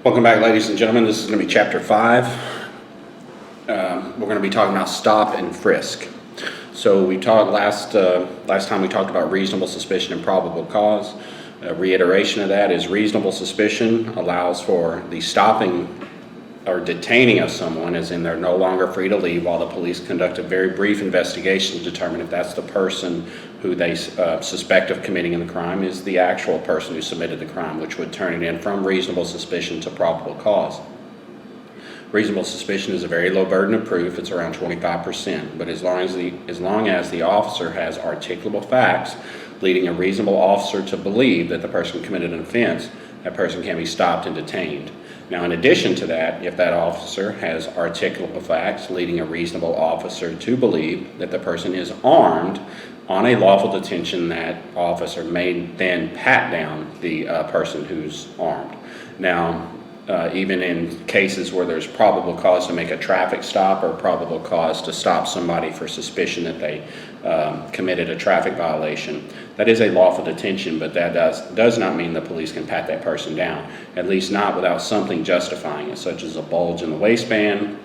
Welcome back, ladies and gentlemen. This is going to be chapter 5. We're going to be talking about stop and frisk. So we talked last time we talked about reasonable suspicion and probable cause. A reiteration of that is reasonable suspicion allows for the stopping or detaining of someone, as in they're no longer free to leave while the police conduct a very brief investigation to determine if that's the person who they suspect of committing the crime is the actual person who submitted the crime, which would turn it in from reasonable suspicion to probable cause. Reasonable suspicion is a very low burden of proof. It's around 25%, but as long as the officer has articulable facts leading a reasonable officer to believe that the person committed an offense, that person can be stopped and detained. Now, in addition to that, if that officer has articulable facts leading a reasonable officer to believe that the person is armed, on a lawful detention, that officer may then pat down the person who's armed. Now, even in cases where there's probable cause to make a traffic stop or probable cause to stop somebody for suspicion that they committed a traffic violation, that is a lawful detention, but that does not mean the police can pat that person down, at least not without something justifying it, such as a bulge in the waistband,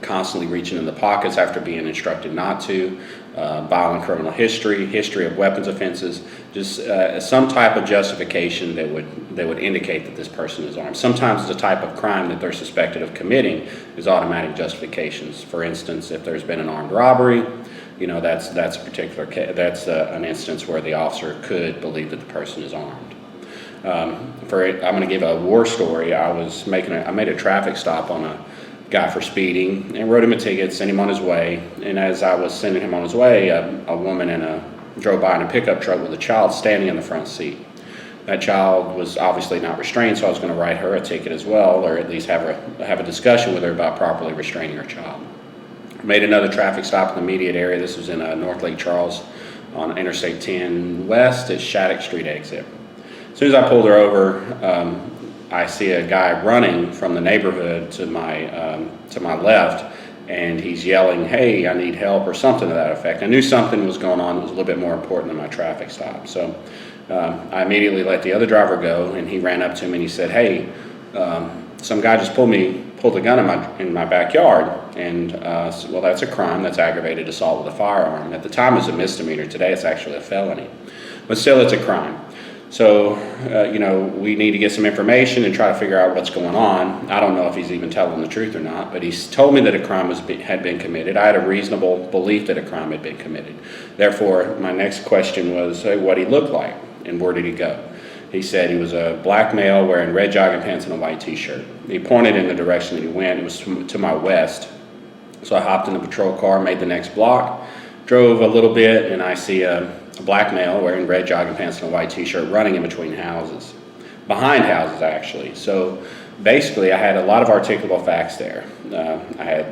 constantly reaching in the pockets after being instructed not to, violent criminal history of weapons offenses, just some type of justification that would indicate that this person is armed. Sometimes the type of crime that they're suspected of committing is automatic justifications. For instance, if there's been an armed robbery, that's a particular case. That's an instance where the officer could believe that the person is armed. I'm going to give a war story. I made a traffic stop on a guy for speeding and wrote him a ticket, sent him on his way. And as I was sending him on his way, a woman drove by in a pickup truck with a child standing in the front seat. That child was obviously not restrained, so I was going to write her a ticket as well, or at least have a discussion with her about properly restraining her child. Made another traffic stop in the immediate area. This was in North Lake Charles on Interstate 10 West at Shattuck Street exit. As soon as I pulled her over, I see a guy running from the neighborhood to my left, and he's yelling, "Hey, I need help," or something to that effect. I knew something was going on that was a little bit more important than my traffic stop. So I immediately let the other driver go, and he ran up to me and he said, "Hey, some guy just pulled a gun in my backyard." And well, that's a crime. That's aggravated assault with a firearm. At the time, it was a misdemeanor. Today, it's actually a felony. But still, it's a crime. So, we need to get some information and try to figure out what's going on. I don't know if he's even telling the truth or not, but he's told me that a crime had been committed. I had a reasonable belief that a crime had been committed. Therefore, my next question was what he looked like and where did he go. He said he was a black male wearing red jogging pants and a white t-shirt. He pointed in the direction that he went. It was to my west. So I hopped in the patrol car, made the next block, drove a little bit, and I see a black male wearing red jogging pants and a white t-shirt running in between houses, behind houses actually. So basically I had a lot of articulable facts there. I had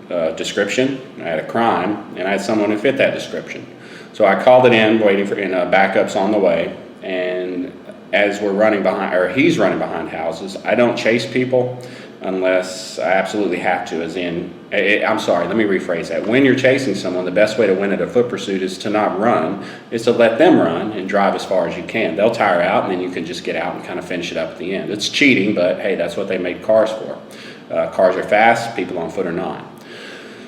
a description, I had a crime, and I had someone who fit that description. So I called it in, waiting for backups on the way, and as we're running behind, or he's running behind houses, I don't chase people unless I absolutely have to, I'm sorry, let me rephrase that. When you're chasing someone, the best way to win at a foot pursuit is to not run, is to let them run and drive as far as you can. They'll tire out and then you can just get out and kind of finish it up at the end. It's cheating, but hey, that's what they made cars for. Cars are fast, people on foot are not.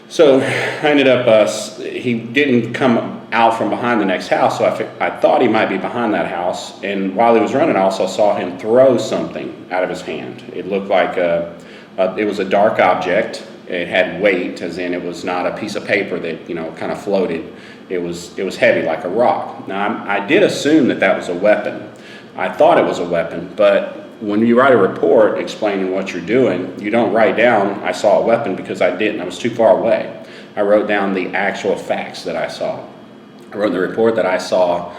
So I ended up, he didn't come out from behind the next house, so I thought he might be behind that house. And while he was running, I also saw him throw something out of his hand. It looked like it was a dark object. It had weight, as in it was not a piece of paper that kind of floated. It was heavy like a rock. Now I did assume that was a weapon. I thought it was a weapon, but when you write a report explaining what you're doing, you don't write down, "I saw a weapon," because I didn't. I was too far away. I wrote down the actual facts that I saw. I wrote in the report that I saw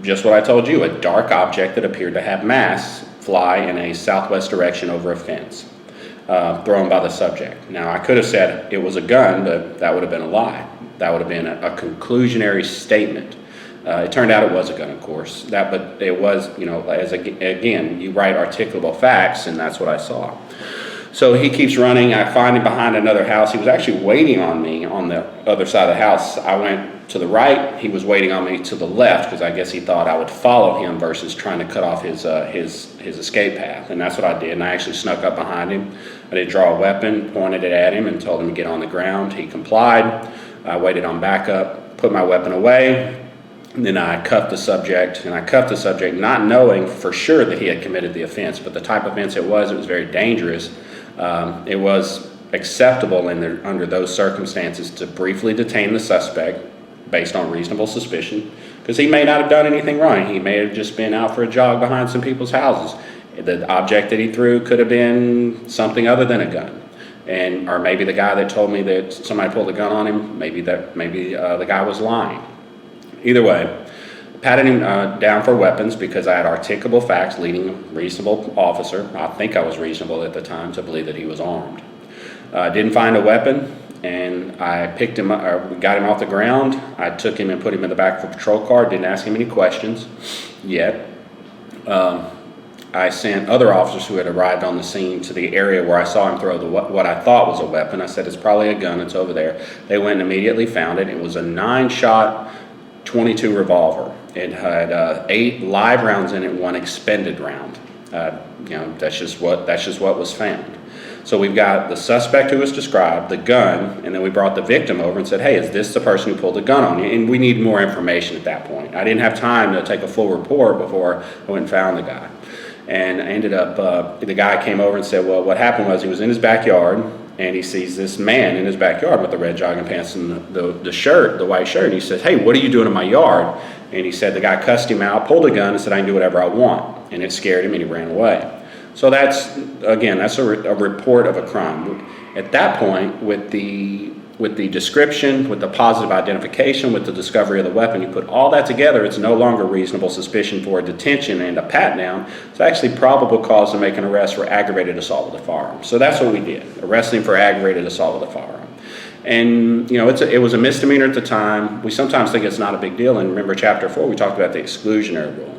just what I told you, a dark object that appeared to have mass fly in a southwest direction over a fence, thrown by the subject. Now, I could have said it was a gun, but that would have been a lie. That would have been a conclusionary statement. It turned out it was a gun, of course. But it was, again, you write articulable facts, and that's what I saw. So he keeps running. I find him behind another house. He was actually waiting on me on the other side of the house. I went to the right. He was waiting on me to the left because I guess he thought I would follow him versus trying to cut off his escape path. And that's what I did. And I actually snuck up behind him. I did draw a weapon, pointed it at him, and told him to get on the ground. He complied. I waited on backup, put my weapon away. And then I cuffed the subject, not knowing for sure that he had committed the offense, but the type of offense it was very dangerous. It was acceptable under those circumstances to briefly detain the suspect based on reasonable suspicion, because he may not have done anything wrong. He may have just been out for a jog behind some people's houses. The object that he threw could have been something other than a gun. Or maybe the guy that told me that somebody pulled a gun on him, maybe the guy was lying. Either way, patted him down for weapons because I had articulable facts leading a reasonable officer, I think I was reasonable at the time, to believe that he was armed. Didn't find a weapon, and I picked him up, or got him off the ground. I took him and put him in the back of a patrol car, didn't ask him any questions yet. I sent other officers who had arrived on the scene to the area where I saw him throw what I thought was a weapon. I said, it's probably a gun, it's over there. They went and immediately found it. It was a 9-shot 22 revolver. It had 8 live rounds in it, 1 expended round. That's just what was found. So we've got the suspect who was described, the gun, and then we brought the victim over and said, hey, is this the person who pulled the gun on you? And we need more information at that point. I didn't have time to take a full report before I went and found the guy. And I ended up, the guy came over and said, well, what happened was he was in his backyard, and he sees this man in his backyard with the red jogging pants and the shirt, the white shirt. And he says, hey, what are you doing in my yard? And he said the guy cussed him out, pulled a gun, and said, I can do whatever I want. And it scared him, and he ran away. So that's a report of a crime. At that point, with the description, with the positive identification, with the discovery of the weapon, you put all that together, it's no longer reasonable suspicion for a detention and a pat-down. It's actually probable cause to make an arrest for aggravated assault with a firearm. So that's what we did, arresting him for aggravated assault with a firearm. And, it was a misdemeanor at the time. We sometimes think it's not a big deal. And remember, Chapter 4, we talked about the exclusionary rule.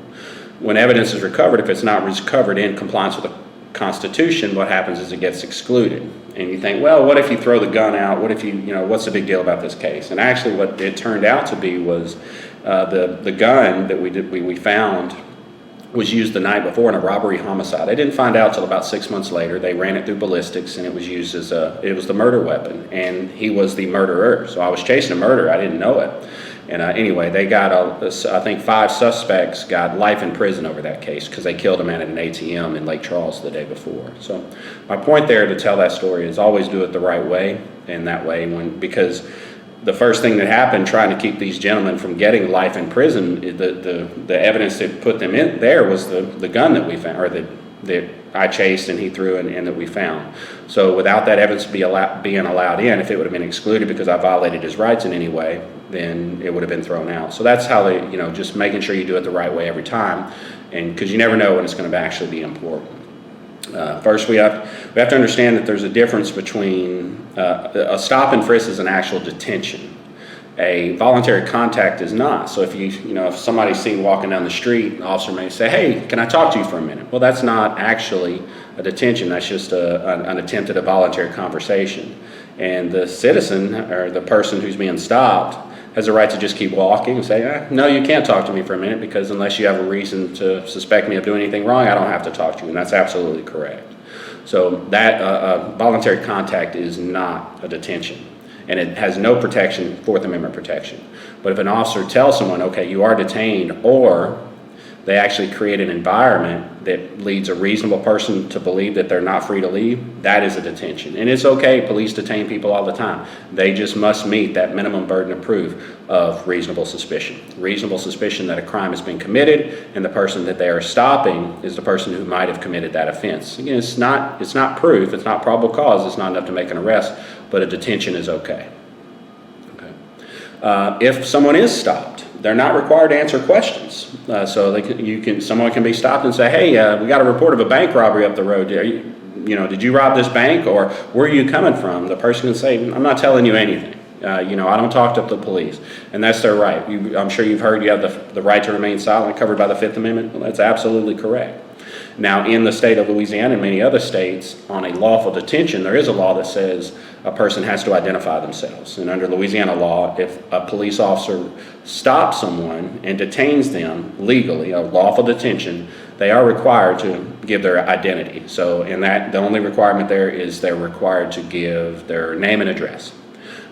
When evidence is recovered, if it's not recovered in compliance with the Constitution, what happens is it gets excluded. And you think, well, what if you throw the gun out? What if what's the big deal about this case? And actually what it turned out to be was the gun that we found was used the night before in a robbery homicide. I didn't find out till about 6 months later. They ran it through ballistics, and it was used it was the murder weapon, and he was the murderer. So I was chasing a murderer. I didn't know it. And anyway, they got, I think 5 suspects got life in prison over that case because they killed a man at an ATM in Lake Charles the day before. So my point there to tell that story is always do it the right way, and that way because the first thing that happened trying to keep these gentlemen from getting life in prison, the evidence that put them in there was the gun that we found, or that I chased and he threw and that we found. So without that evidence being allowed in, if it would have been excluded because I violated his rights in any way, then it would have been thrown out. So that's how they, just making sure you do it the right way every time, and because you never know when it's going to actually be important. First, we have to understand that there's a difference between a stop and frisk is an actual detention. A voluntary contact is not. So if somebody's seen walking down the street, the officer may say, hey, can I talk to you for a minute? Well, that's not actually a detention. That's just an attempt at a voluntary conversation. And the citizen, or the person who's being stopped, has a right to just keep walking and say, no, you can't talk to me for a minute, because unless you have a reason to suspect me of doing anything wrong, I don't have to talk to you. And that's absolutely correct. So that voluntary contact is not a detention. And it has no protection, Fourth Amendment protection. But if an officer tells someone, okay, you are detained, or they actually create an environment that leads a reasonable person to believe that they're not free to leave, that is a detention. And it's okay, police detain people all the time. They just must meet that minimum burden of proof of reasonable suspicion. Reasonable suspicion that a crime has been committed, and the person that they are stopping is the person who might have committed that offense. Again, it's not proof, it's not probable cause, it's not enough to make an arrest, but a detention is okay. If someone is stopped, they're not required to answer questions. Someone can be stopped and say, hey, we got a report of a bank robbery up the road. Did you rob this bank, or where are you coming from? The person can say, I'm not telling you anything. I don't talk to the police. And that's their right. I'm sure you've heard you have the right to remain silent covered by the Fifth Amendment. Well, that's absolutely correct. Now, in the state of Louisiana and many other states, on a lawful detention, there is a law that says a person has to identify themselves. And under Louisiana law, if a police officer stops someone and detains them legally, a lawful detention, they are required to give their identity. So in that, the only requirement there is they're required to give their name and address.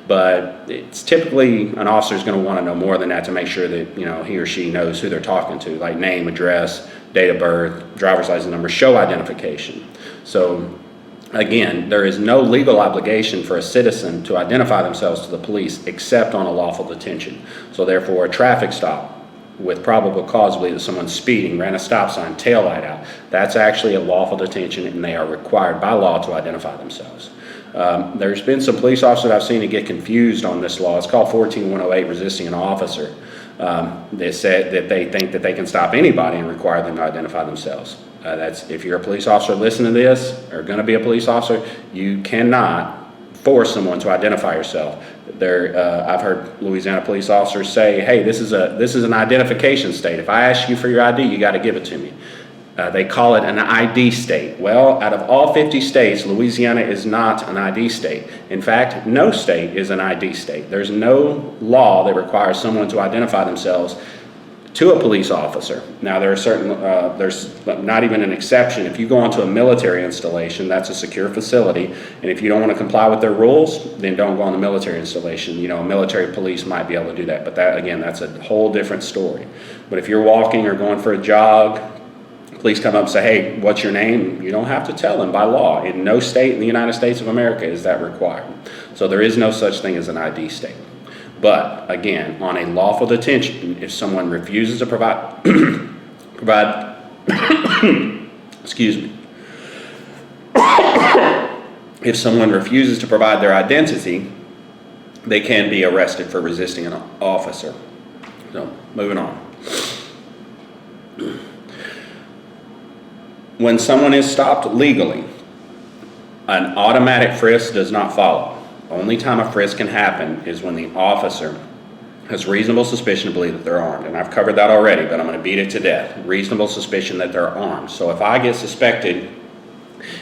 But it's typically an officer is going to want to know more than that to make sure that, you know, he or she knows who they're talking to, like name, address, date of birth, driver's license number, show identification. So again, there is no legal obligation for a citizen to identify themselves to the police except on a lawful detention. So therefore, a traffic stop with probable cause to believe that someone's speeding, ran a stop sign, tail light out, that's actually a lawful detention, and they are required by law to identify themselves. There's been some police officers I've seen that get confused on this law. It's called 14108, resisting an officer. They said that they think that they can stop anybody and require them to identify themselves. That's, if you're a police officer listening to this, or going to be a police officer, you cannot force someone to identify yourself. I've heard Louisiana police officers say, hey, this is an identification state. If I ask you for your ID, you got to give it to me. They call it an ID state. Well, out of all 50 states, Louisiana is not an ID state. In fact, no state is an ID state. There's no law that requires someone to identify themselves to a police officer. Now, there are certain, there's not even an exception. If you go onto a military installation, that's a secure facility, and if you don't want to comply with their rules, then don't go on the military installation. You know, military police might be able to do that, but that, again, that's a whole different story. But if you're walking or going for a jog, police come up and say, hey, what's your name? You don't have to tell them by law. In no state in the United States of America is that required. So there is no such thing as an ID state. But again, on a lawful detention, if someone refuses to provide, excuse me, if someone refuses to provide their identity, they can be arrested for resisting an officer. So, moving on. When someone is stopped legally, an automatic frisk does not follow. Only time a frisk can happen is when the officer has reasonable suspicion to believe that they're armed. And I've covered that already, but I'm going to beat it to death. Reasonable suspicion that they're armed. So if I get suspected,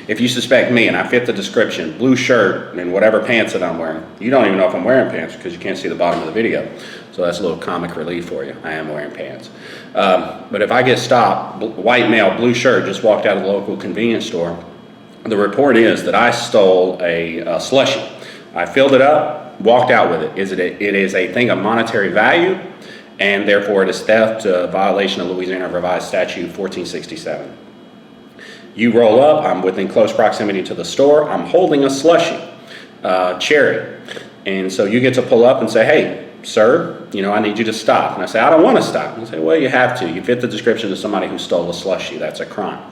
if you suspect me and I fit the description, blue shirt and whatever pants that I'm wearing, you don't even know if I'm wearing pants because you can't see the bottom of the video. So that's a little comic relief for you. I am wearing pants. But if I get stopped, white male, blue shirt, just walked out of the local convenience store, the report is that I stole a slushie. I filled it up, walked out with it. It is a thing of monetary value, and therefore it is theft, violation of Louisiana Revised Statute 1467. You roll up, I'm within close proximity to the store, I'm holding a slushie, cherry. And so you get to pull up and say, hey, sir, you know, I need you to stop. And I say, I don't want to stop. And I say, well, you have to. You fit the description of somebody who stole a slushie. That's a crime.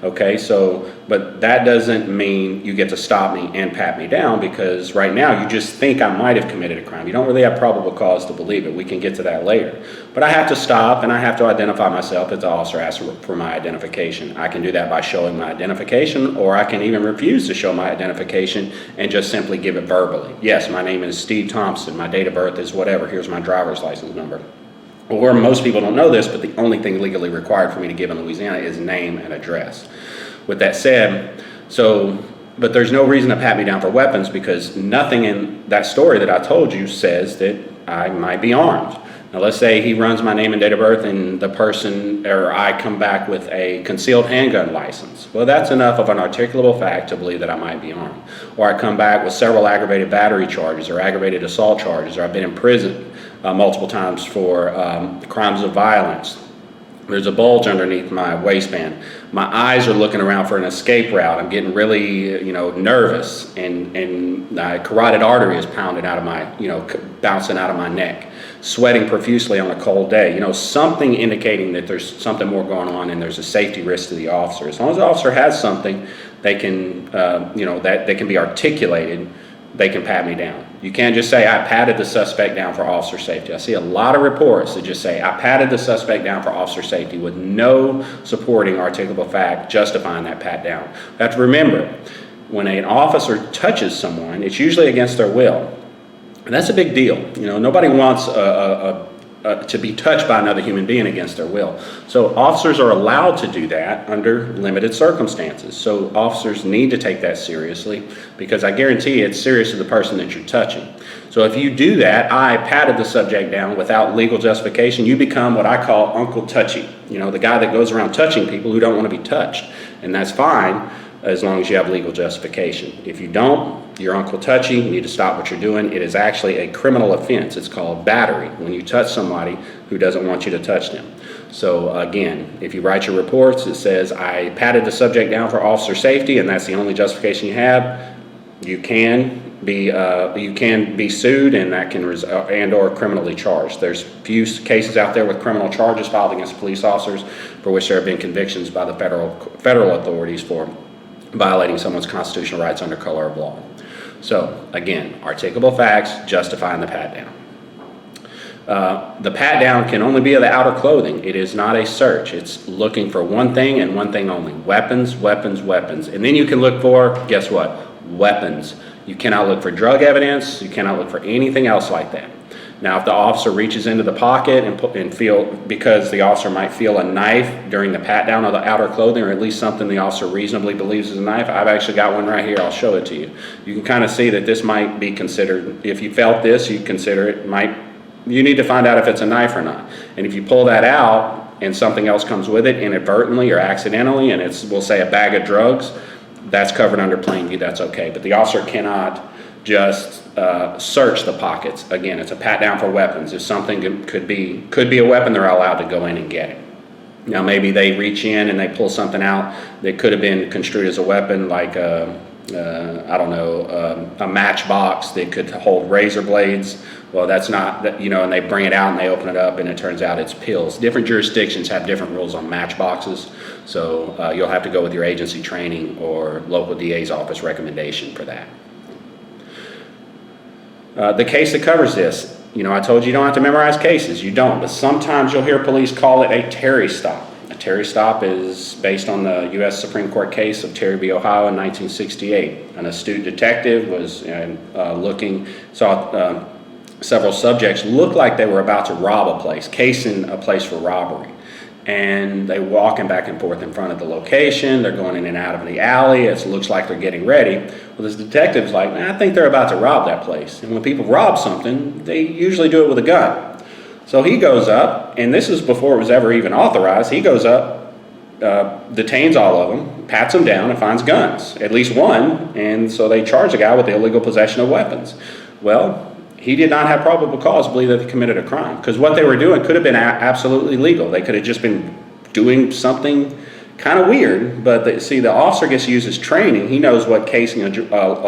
Okay, so, but that doesn't mean you get to stop me and pat me down, because right now you just think I might have committed a crime. You don't really have probable cause to believe it. We can get to that later. But I have to stop and I have to identify myself if the officer asks for my identification. I can do that by showing my identification, or I can even refuse to show my identification and just simply give it verbally. Yes, my name is Steve Thompson. My date of birth is whatever. Here's my driver's license number. Or most people don't know this, but the only thing legally required for me to give in Louisiana is name and address. With that said, but there's no reason to pat me down for weapons, because nothing in that story that I told you says that I might be armed. Now let's say he runs my name and date of birth and the person, or I come back with a concealed handgun license. Well, that's enough of an articulable fact to believe that I might be armed. Or I come back with several aggravated battery charges or aggravated assault charges, or I've been in prison multiple times for crimes of violence. There's a bulge underneath my waistband. My eyes are looking around for an escape route. I'm getting really, nervous, and my carotid artery is pounding out of my, bouncing out of my neck. Sweating profusely on a cold day. Something indicating that there's something more going on and there's a safety risk to the officer. As long as the officer has something, they can, that they can be articulated, they can pat me down. You can't just say, I patted the suspect down for officer safety. I see a lot of reports that just say, I patted the suspect down for officer safety, with no supporting articulable fact justifying that pat down. You have to remember, when an officer touches someone, it's usually against their will. And that's a big deal. Nobody wants a to be touched by another human being against their will. So officers are allowed to do that under limited circumstances. So officers need to take that seriously, because I guarantee you it's serious to the person that you're touching. So if you do that, I patted the subject down without legal justification, you become what I call Uncle Touchy. You know, the guy that goes around touching people who don't want to be touched. And that's fine as long as you have legal justification. If you don't, you're Uncle Touchy, you need to stop what you're doing. It is actually a criminal offense. It's called battery, when you touch somebody who doesn't want you to touch them. So again, if you write your reports, it says, I patted the subject down for officer safety, and that's the only justification you have, you can be sued, and that can and or criminally charged. There's few cases out there with criminal charges filed against police officers for which there have been convictions by the federal authorities for violating someone's constitutional rights under color of law. So again, articulable facts justifying the pat down. The pat down can only be of the outer clothing. It is not a search. It's looking for one thing and one thing only: weapons, weapons, weapons. And then you can look for, guess what? Weapons. You cannot look for drug evidence. You cannot look for anything else like that. Now, if the officer reaches into the pocket and feel, because the officer might feel a knife during the pat down of the outer clothing, or at least something the officer reasonably believes is a knife, I've actually got one right here. I'll show it to you. You can kind of see that this might be considered, if you felt this, you consider it you need to find out if it's a knife or not. And if you pull that out and something else comes with it inadvertently or accidentally, and it's, we'll say, a bag of drugs, that's covered under plain view, that's okay. But the officer cannot just search the pockets. Again, it's a pat down for weapons. If something could be a weapon, they're allowed to go in and get it. Now, maybe they reach in and they pull something out that could have been construed as a weapon, like a matchbox that could hold razor blades. Well, that's not, and they bring it out and they open it up and it turns out it's pills. Different jurisdictions have different rules on matchboxes, so you'll have to go with your agency training or local DA's office recommendation for that. The case that covers this, I told you you don't have to memorize cases. You don't, but sometimes you'll hear police call it a Terry stop. A Terry stop is based on the U.S. Supreme Court case of Terry v. Ohio in 1968. An astute detective was saw several subjects look like they were about to rob a place, casing a place for robbery. And they walking back and forth in front of the location. They're going in and out of the alley. It looks like they're getting ready. Well, this detective's like, I think they're about to rob that place. And when people rob something, they usually do it with a gun. So he goes up, and this is before it was ever even authorized. He goes up, detains all of them, pats them down, and finds guns, at least one. And so they charge the guy with illegal possession of weapons. Well, he did not have probable cause to believe that they committed a crime, because what they were doing could have been absolutely legal. They could have just been doing something kind of weird, but the officer gets to use his training. He knows what casing a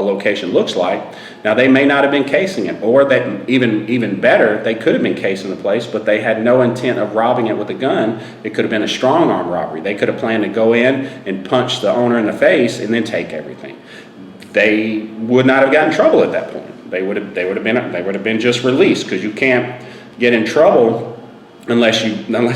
location looks like. Now, they may not have been casing it, or that even better, they could have been casing the place, but they had no intent of robbing it with a gun. It could have been a strong arm robbery. They could have planned to go in and punch the owner in the face and then take everything. They would not have gotten in trouble at that point. They would have been just released, because you can't get in trouble unless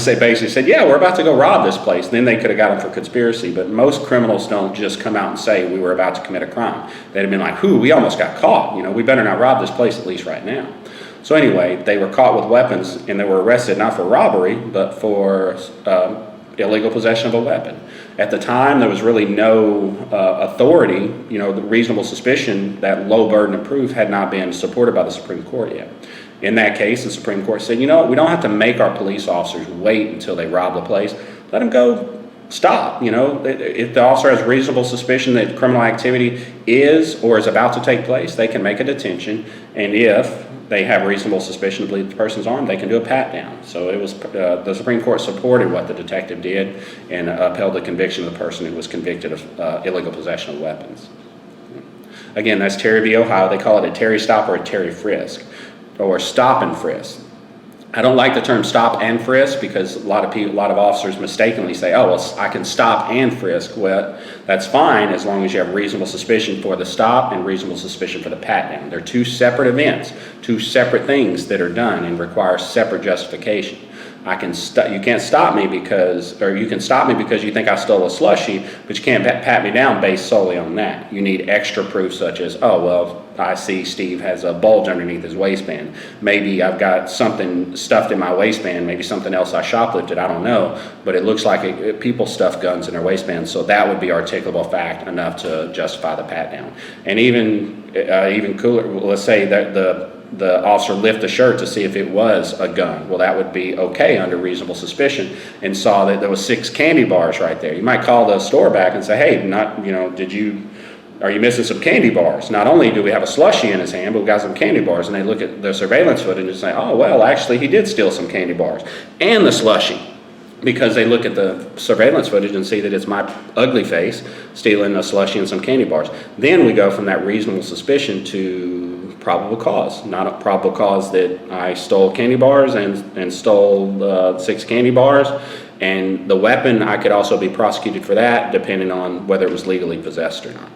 they basically said, yeah, we're about to go rob this place. Then they could have got them for conspiracy. But most criminals don't just come out and say we were about to commit a crime. They'd have been like, we almost got caught. We better not rob this place, at least right now. So anyway, they were caught with weapons, and they were arrested not for robbery, but for illegal possession of a weapon. At the time, there was really no authority, the reasonable suspicion, that low burden of proof had not been supported by the Supreme Court yet. In that case, the Supreme Court said, we don't have to make our police officers wait until they rob the place. Let them go stop. If the officer has reasonable suspicion that criminal activity is or is about to take place, they can make a detention. And if they have reasonable suspicion to believe the person's armed, they can do a pat down. So it was the Supreme Court supported what the detective did and upheld the conviction of the person who was convicted of illegal possession of weapons. Again, that's Terry v. Ohio. They call it a Terry stop or a Terry frisk, or stop and frisk. I don't like the term stop and frisk, because a lot of officers mistakenly say, I can stop and frisk. Well, that's fine as long as you have reasonable suspicion for the stop and reasonable suspicion for the pat down. They're two separate events, two separate things that are done and require separate justification. You can't stop me or you can stop me because you think I stole a slushie, but you can't pat me down based solely on that. You need extra proof such as, oh, well, I see Steve has a bulge underneath his waistband. Maybe I've got something stuffed in my waistband, maybe something else I shoplifted, I don't know, but it looks like people stuff guns in their waistbands, so that would be articulable fact enough to justify the pat down. And even cooler, let's say that the officer lift the shirt to see if it was a gun. Well, that would be okay under reasonable suspicion, and saw that there was 6 candy bars right there. You might call the store back and say, hey, are you missing some candy bars? Not only do we have a slushie in his hand, but we got some candy bars. And they look at the surveillance footage and say, oh, well, actually, he did steal some candy bars and the slushie, because they look at the surveillance footage and see that it's my ugly face stealing a slushie and some candy bars. Then we go from that reasonable suspicion to probable cause. Not a probable cause that I stole candy bars and stole 6 candy bars. And the weapon, I could also be prosecuted for that, depending on whether it was legally possessed or not.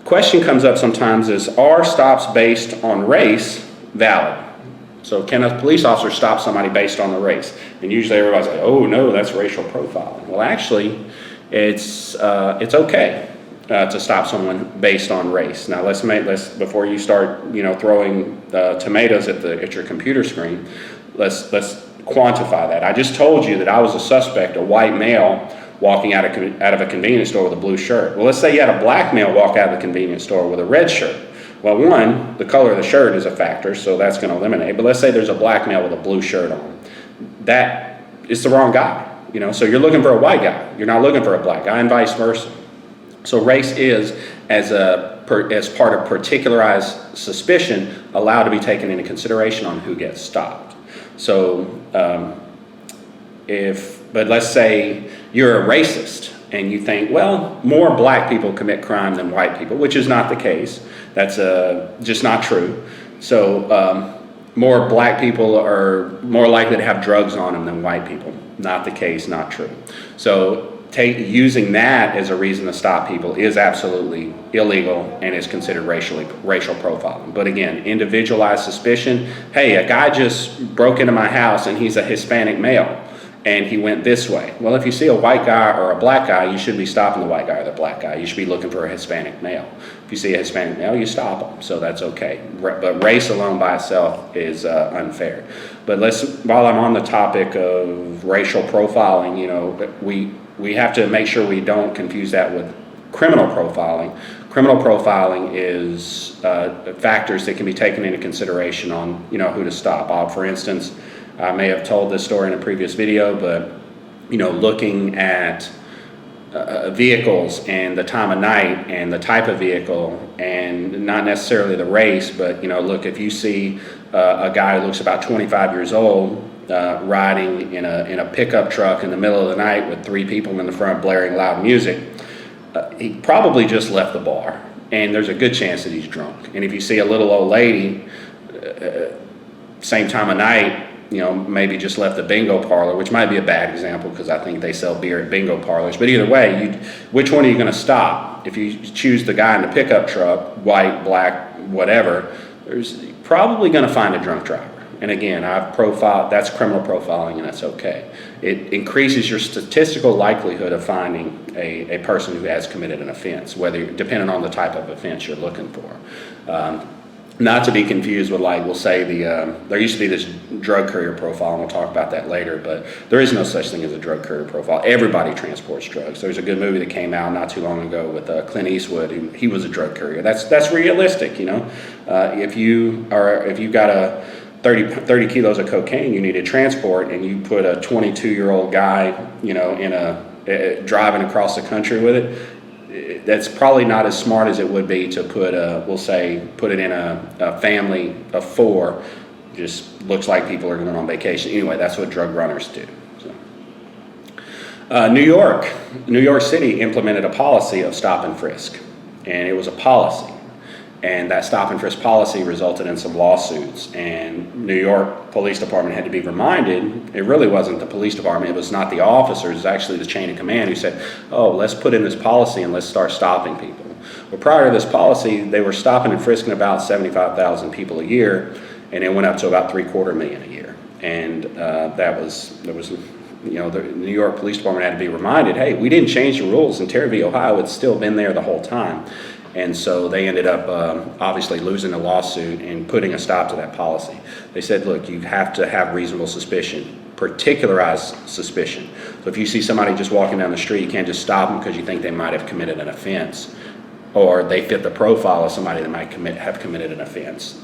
Question comes up sometimes is, are stops based on race valid? So can a police officer stop somebody based on the race? And usually everybody's like, oh no, that's racial profiling. Well, actually, it's okay to stop someone based on race. Now let's before you start throwing tomatoes at your computer screen, let's quantify that. I just told you that I was a suspect, a white male, walking out of a convenience store with a blue shirt. Well, let's say you had a black male walk out of the convenience store with a red shirt. Well, one, the color of the shirt is a factor, so that's going to eliminate. But let's say there's a black male with a blue shirt on. That is the wrong guy. So you're looking for a white guy. You're not looking for a black guy, and vice versa. So race is, as part of particularized suspicion, allowed to be taken into consideration on who gets stopped. So but let's say you're a racist and you think, well, more black people commit crime than white people, which is not the case. That's just not true. So more black people are more likely to have drugs on them than white people. Not the case, not true. So using that as a reason to stop people is absolutely illegal and is considered racial profiling. But again, individualized suspicion, hey, a guy just broke into my house and he's a Hispanic male, and he went this way. Well, if you see a white guy or a black guy, you shouldn't be stopping the white guy or the black guy. You should be looking for a Hispanic male. If you see a Hispanic male, you stop him. So that's okay. But race alone by itself is unfair. But while I'm on the topic of racial profiling, we have to make sure we don't confuse that with criminal profiling. Criminal profiling is factors that can be taken into consideration on who to stop. For instance, I may have told this story in a previous video, but looking at vehicles and the time of night and the type of vehicle, and not necessarily the race, but look, if you see a guy who looks about 25 years old riding in a pickup truck in the middle of the night with 3 people in the front blaring loud music, he probably just left the bar, and there's a good chance that he's drunk. And if you see a little old lady, same time of night, maybe just left the bingo parlor, which might be a bad example because I think they sell beer at bingo parlors. But either way, which one are you going to stop? If you choose the guy in the pickup truck, white, black, whatever, there's probably going to find a drunk driver. And again, that's criminal profiling, and that's okay. It increases your statistical likelihood of finding a person who has committed an offense, depending on the type of offense you're looking for. Not to be confused with, we'll say there used to be this drug courier profile, and we'll talk about that later, but there is no such thing as a drug courier profile. Everybody transports drugs. There's a good movie that came out not too long ago with Clint Eastwood. He was a drug courier. That's realistic, If you've got 30 kilos of cocaine you need to transport, and you put a 22-year-old guy, driving across the country with it, that's probably not as smart as it would be to put it in a family of 4. Just looks like people are going on vacation. Anyway, that's what drug runners do. So. New York City implemented a policy of stop and frisk, and it was a policy. And that stop and frisk policy resulted in some lawsuits, and New York Police Department had to be reminded it really wasn't the police department, it was not the officers, it was actually the chain of command who said, oh, let's put in this policy and let's start stopping people. Well, prior to this policy, they were stopping and frisking about 75,000 people a year, and it went up to about $750,000 a year. And there was, the New York Police Department had to be reminded, hey, we didn't change the rules in Terraville, Ohio. It's still been there the whole time. And so they ended up obviously losing the lawsuit and putting a stop to that policy. They said, look, you have to have reasonable suspicion, particularized suspicion. So if you see somebody just walking down the street, you can't just stop them because you think they might have committed an offense, or they fit the profile of somebody that might have committed an offense.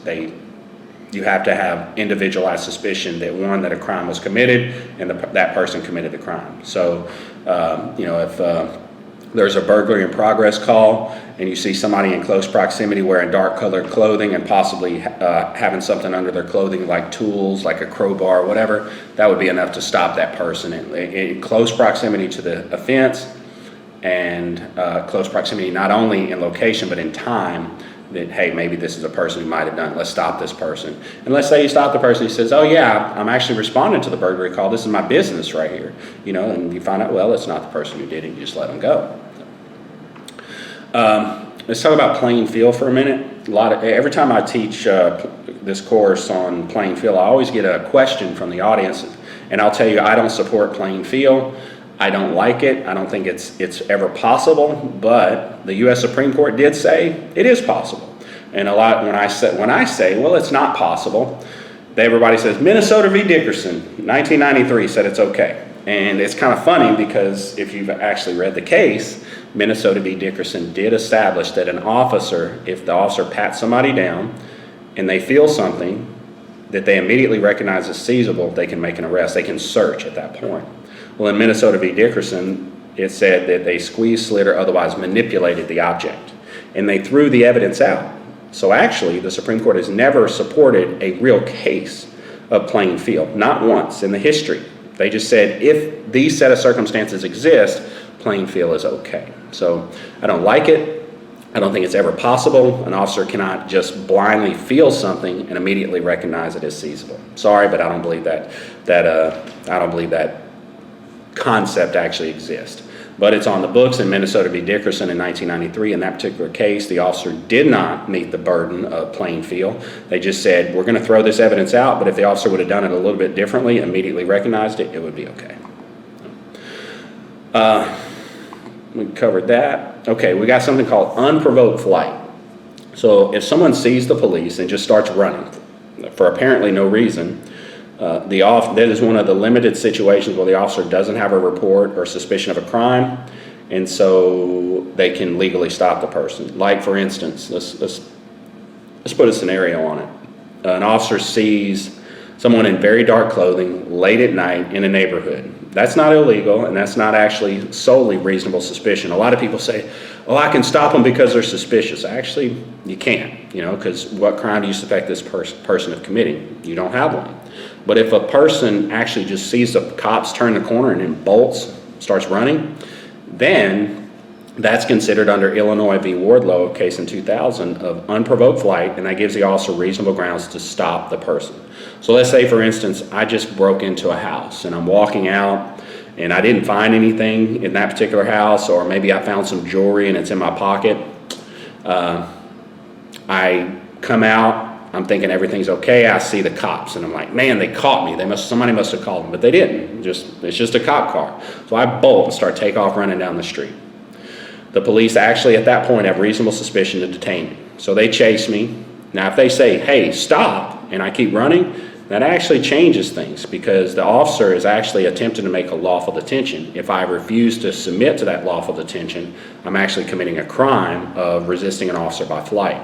You have to have individualized suspicion that, one, that a crime was committed and that person committed the crime. So, if there's a burglary in progress call and you see somebody in close proximity wearing dark colored clothing and possibly having something under their clothing like tools, like a crowbar or whatever, that would be enough to stop that person in close proximity to the offense, and close proximity not only in location but in time, that, hey, maybe this is a person who might have done it. Let's stop this person. And let's say you stop the person, he says, oh yeah, I'm actually responding to the burglary call. This is my business right here. And you find out, well, it's not the person who did it. You just let them go. Let's talk about playing field for a minute. Every time I teach this course on playing field, I always get a question from the audience. And I'll tell you, I don't support playing field. I don't like it. I don't think it's ever possible, but the U.S. Supreme Court did say it is possible. And when I say, well, it's not possible, everybody says Minnesota v. Dickerson, 1993 said it's okay. And it's kind of funny because if you've actually read the case, Minnesota v. Dickerson did establish that an officer, if the officer pats somebody down and they feel something that they immediately recognize as seizable, they can make an arrest. They can search at that point. Well, in Minnesota v. Dickerson, it said that they squeezed, slid, or otherwise manipulated the object, and they threw the evidence out. So actually, the Supreme Court has never supported a real case of playing field, not once in the history. They just said if these set of circumstances exist, playing field is okay. So I don't like it. I don't think it's ever possible. An officer cannot just blindly feel something and immediately recognize it as seizable. Sorry, but I don't believe that concept actually exists. But it's on the books in Minnesota v. Dickerson in 1993. In that particular case, the officer did not meet the burden of playing field. They just said, we're going to throw this evidence out, but if the officer would have done it a little bit differently, immediately recognized it, it would be okay. We covered that. Okay, we got something called unprovoked flight. So if someone sees the police and just starts running for apparently no reason, that is one of the limited situations where the officer doesn't have a report or suspicion of a crime, and so they can legally stop the person. Like, for instance, let's put a scenario on it. An officer sees someone in very dark clothing late at night in a neighborhood. That's not illegal, and that's not actually solely reasonable suspicion. A lot of people say, oh, I can stop them because they're suspicious. Actually, you can't, because what crime do you suspect this person of committing? You don't have one. But if a person actually just sees the cops turn the corner and then bolts, starts running, then that's considered under Illinois v. Wardlow, a case in 2000, of unprovoked flight, and that gives the officer reasonable grounds to stop the person. So let's say, for instance, I just broke into a house and I'm walking out and I didn't find anything in that particular house, or maybe I found some jewelry and it's in my pocket. I come out, I'm thinking everything's okay. I see the cops and I'm like, man, they caught me. Somebody must have called them, but they didn't. It's just a cop car. So I bolt and start take off running down the street. The police actually at that point have reasonable suspicion to detain me. So they chase me. Now if they say, hey, stop, and I keep running, that actually changes things, because the officer is actually attempting to make a lawful detention. If I refuse to submit to that lawful detention, I'm actually committing a crime of resisting an officer by flight.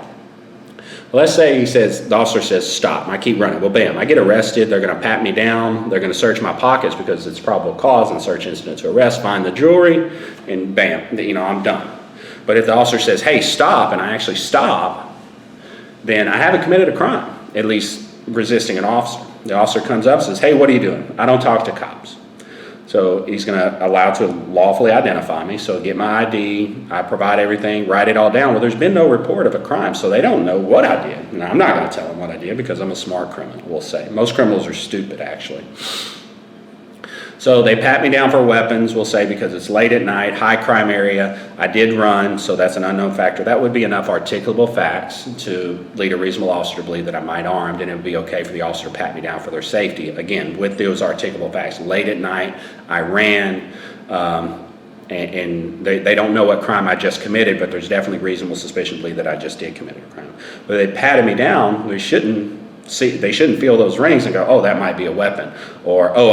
Well, let's say the officer says stop, and I keep running. Well, bam, I get arrested. They're going to pat me down. They're going to search my pockets because it's probable cause and search incident to arrest, find the jewelry, and bam, I'm done. But if the officer says, hey, stop, and I actually stop, then I haven't committed a crime, at least resisting an officer. The officer comes up and says, hey, what are you doing? I don't talk to cops. So he's going to allow to lawfully identify me. So get my ID, I provide everything, write it all down. Well, there's been no report of a crime, so they don't know what I did. Now, I'm not going to tell them what I did because I'm a smart criminal, we'll say. Most criminals are stupid, actually. So they pat me down for weapons, we'll say, because it's late at night, high crime area, I did run, so that's an unknown factor. That would be enough articulable facts to lead a reasonable officer to believe that I'm armed, and it would be okay for the officer to pat me down for their safety. Again, with those articulable facts, late at night, I ran, and they don't know what crime I just committed, but there's definitely reasonable suspicion to believe that I just did commit a crime. But they patted me down, they shouldn't feel those rings and go, oh, that might be a weapon, or oh,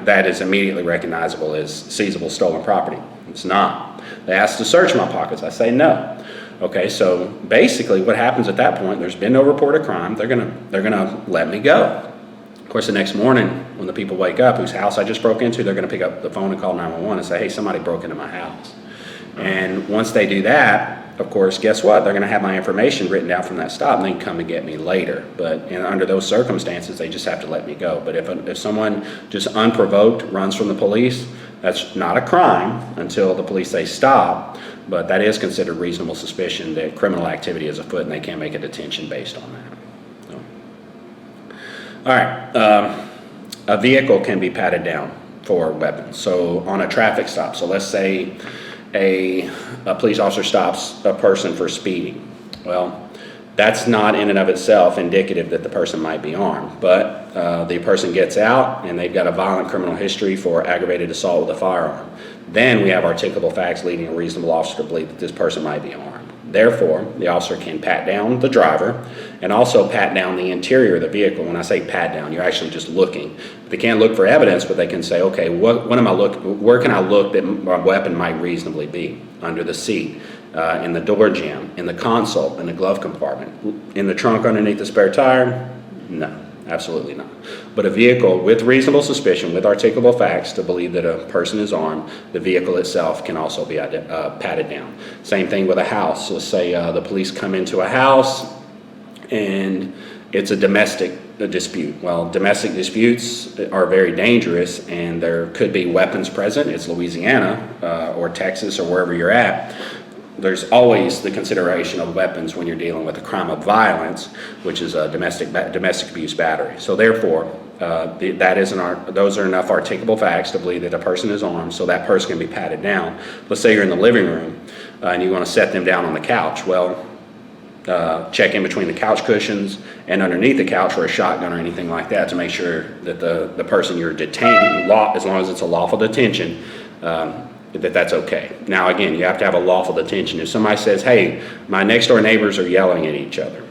that is immediately recognizable as seizable stolen property. It's not. They ask to search my pockets. I say no. Okay, so basically what happens at that point, there's been no report of crime. They're gonna let me go. Of course, the next morning when the people wake up whose house I just broke into, they're gonna pick up the phone and call 911 and say, hey, somebody broke into my house. And once they do that, of course, guess what? They're going to have my information written down from that stop, and they can come and get me later. But under those circumstances, they just have to let me go. But if someone just unprovoked runs from the police, that's not a crime until the police say stop. But that is considered reasonable suspicion that criminal activity is afoot, and they can't make a detention based on that. So. All right. A vehicle can be patted down for weapons. So on a traffic stop, so let's say a police officer stops a person for speeding. Well, that's not in and of itself indicative that the person might be armed, but the person gets out and they've got a violent criminal history for aggravated assault with a firearm. Then we have articulable facts leading a reasonable officer to believe that this person might be armed. Therefore, the officer can pat down the driver and also pat down the interior of the vehicle. When I say pat down, you're actually just looking. They can't look for evidence, but they can say, okay, what am I looking? Where can I look that my weapon might reasonably be? Under the seat, in the door jamb, in the console, in the glove compartment, in the trunk underneath the spare tire? No. Absolutely not. But a vehicle with reasonable suspicion, with articulable facts to believe that a person is armed, the vehicle itself can also be patted down. Same thing with a house. Let's say the police come into a house and it's a domestic dispute. Well, domestic disputes are very dangerous and there could be weapons present. It's Louisiana or Texas or wherever you're at. There's always the consideration of weapons when you're dealing with a crime of violence, which is a domestic abuse battery. So therefore, those are enough articulable facts to believe that a person is armed, so that person can be patted down. Let's say you're in the living room and you want to set them down on the couch. Well, check in between the couch cushions and underneath the couch for a shotgun or anything like that to make sure that the person you're detaining, as long as it's a lawful detention, that's okay. Now again, you have to have a lawful detention. If somebody says, hey, my next door neighbors are yelling at each other,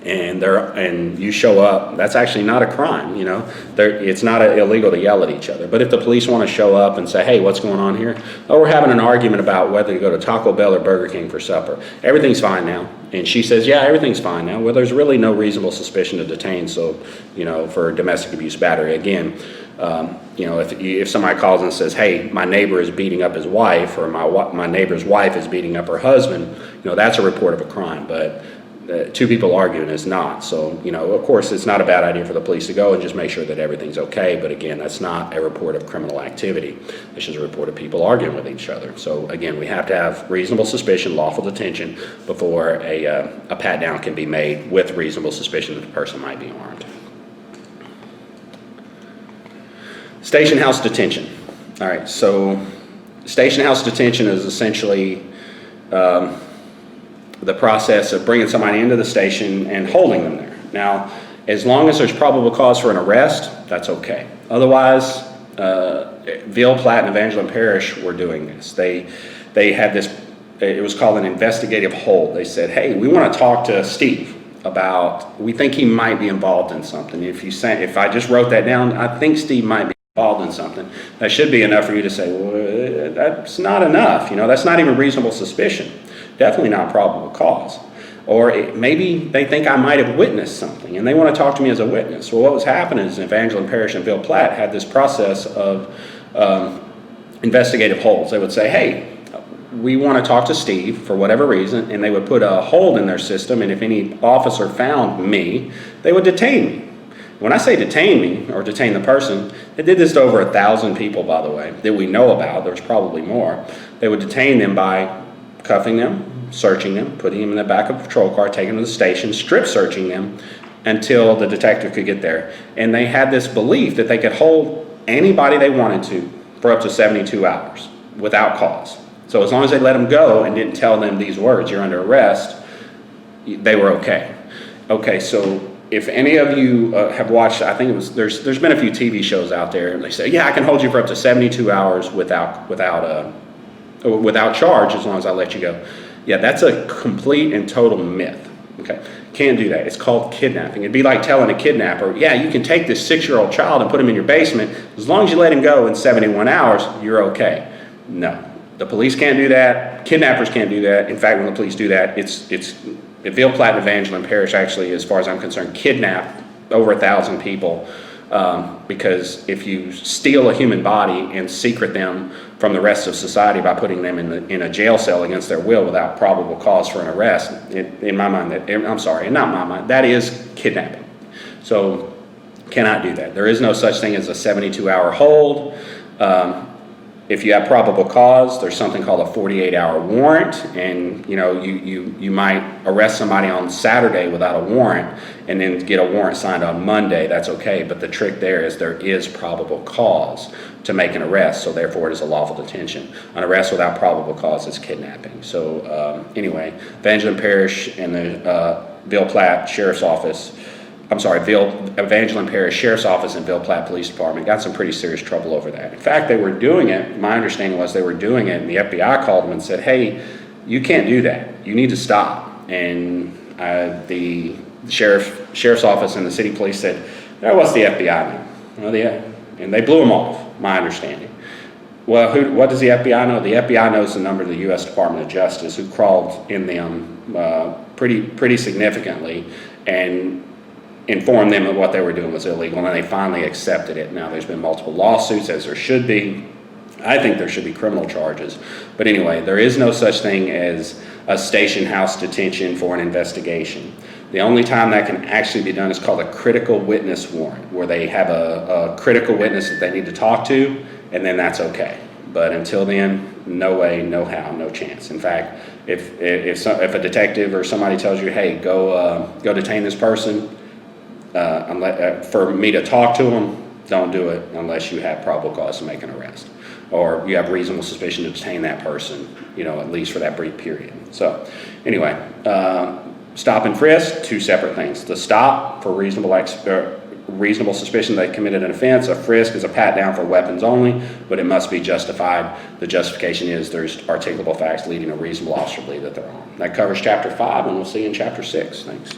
and you show up, that's actually not a crime, it's not illegal to yell at each other. But if the police want to show up and say, hey, what's going on here? Oh, we're having an argument about whether to go to Taco Bell or Burger King for supper. Everything's fine now. And she says, yeah, everything's fine now. Well, there's really no reasonable suspicion to detain, so, for domestic abuse battery. Again, if somebody calls and says, hey, my neighbor is beating up his wife, or my neighbor's wife is beating up her husband, that's a report of a crime. But two people arguing is not. So, of course, it's not a bad idea for the police to go and just make sure that everything's okay. But again, that's not a report of criminal activity. It's just a report of people arguing with each other. So again, we have to have reasonable suspicion, lawful detention before a pat down can be made with reasonable suspicion that the person might be armed. Station house detention. All right, so station house detention is essentially the process of bringing somebody into the station and holding them there. Now, as long as there's probable cause for an arrest, that's okay. Otherwise, Ville, Platte, and Evangeline Parish were doing this. They had this, it was called an investigative hold. They said, hey, we want to talk to Steve about, we think he might be involved in something. If I just wrote that down, I think Steve might be involved in something. That should be enough for you to say, well, that's not enough. That's not even reasonable suspicion. Definitely not probable cause. Or maybe they think I might have witnessed something and they want to talk to me as a witness. Well, what was happening is Evangeline Parish and Ville Platte had this process of investigative holds. They would say, hey, we want to talk to Steve for whatever reason, and they would put a hold in their system, and if any officer found me, they would detain me. When I say detain me, or detain the person, they did this to over 1,000 people, by the way, that we know about. There's probably more. They would detain them by cuffing them, searching them, putting them in the back of a patrol car, taking them to the station, strip searching them until the detective could get there. And they had this belief that they could hold anybody they wanted to for up to 72 hours without cause. So as long as they let them go and didn't tell them these words, you're under arrest, they were okay. Okay, so if any of you have watched, I think it was, there's been a few TV shows out there, and they say, yeah, I can hold you for up to 72 hours without charge as long as I let you go. Yeah, that's a complete and total myth. Okay, can't do that. It's called kidnapping. It'd be like telling a kidnapper, yeah, you can take this 6-year-old child and put him in your basement. As long as you let him go in 71 hours, you're okay. No, the police can't do that. Kidnappers can't do that. In fact, when the police do that, Ville Platte and Evangeline Parish actually, as far as I'm concerned, kidnapped over 1,000 people, because if you steal a human body and secret them from the rest of society by putting them in a jail cell against their will without probable cause for an arrest, in my mind, not my mind, that is kidnapping. So cannot do that. There is no such thing as a 72-hour hold. If you have probable cause, there's something called a 48-hour warrant, and you might arrest somebody on Saturday without a warrant and then get a warrant signed on Monday. That's okay, but the trick there is probable cause to make an arrest, so therefore it is a lawful detention. An arrest without probable cause is kidnapping. So anyway, Evangeline Parish and the Ville Platte Sheriff's Office, Evangeline Parish Sheriff's Office and Ville Platte Police Department got some pretty serious trouble over that. In fact, they were doing it, my understanding was they were doing it, and the FBI called them and said, hey, you can't do that. You need to stop. And the Sheriff's Office and the City Police said, oh, what's the FBI know? And they blew them off, my understanding. Well, what does the FBI know? The FBI knows the number of the U.S. Department of Justice, who crawled in them pretty significantly and informed them that what they were doing was illegal, and then they finally accepted it. Now there's been multiple lawsuits, as there should be. I think there should be criminal charges. But anyway, there is no such thing as a station house detention for an investigation. The only time that can actually be done is called a critical witness warrant, where they have a critical witness that they need to talk to, and then that's okay. But until then, no way, no how, no chance. In fact, if a detective or somebody tells you, hey, go detain this person, for me to talk to them, don't do it unless you have probable cause to make an arrest, or you have reasonable suspicion to detain that person, at least for that brief period. So anyway, stop and frisk, two separate things. The stop for reasonable suspicion they committed an offense. A frisk is a pat down for weapons only, but it must be justified. The justification is there's articulable facts leading a reasonable officer to believe that they're armed. That covers chapter 5, and we'll see you in chapter 6. Thanks.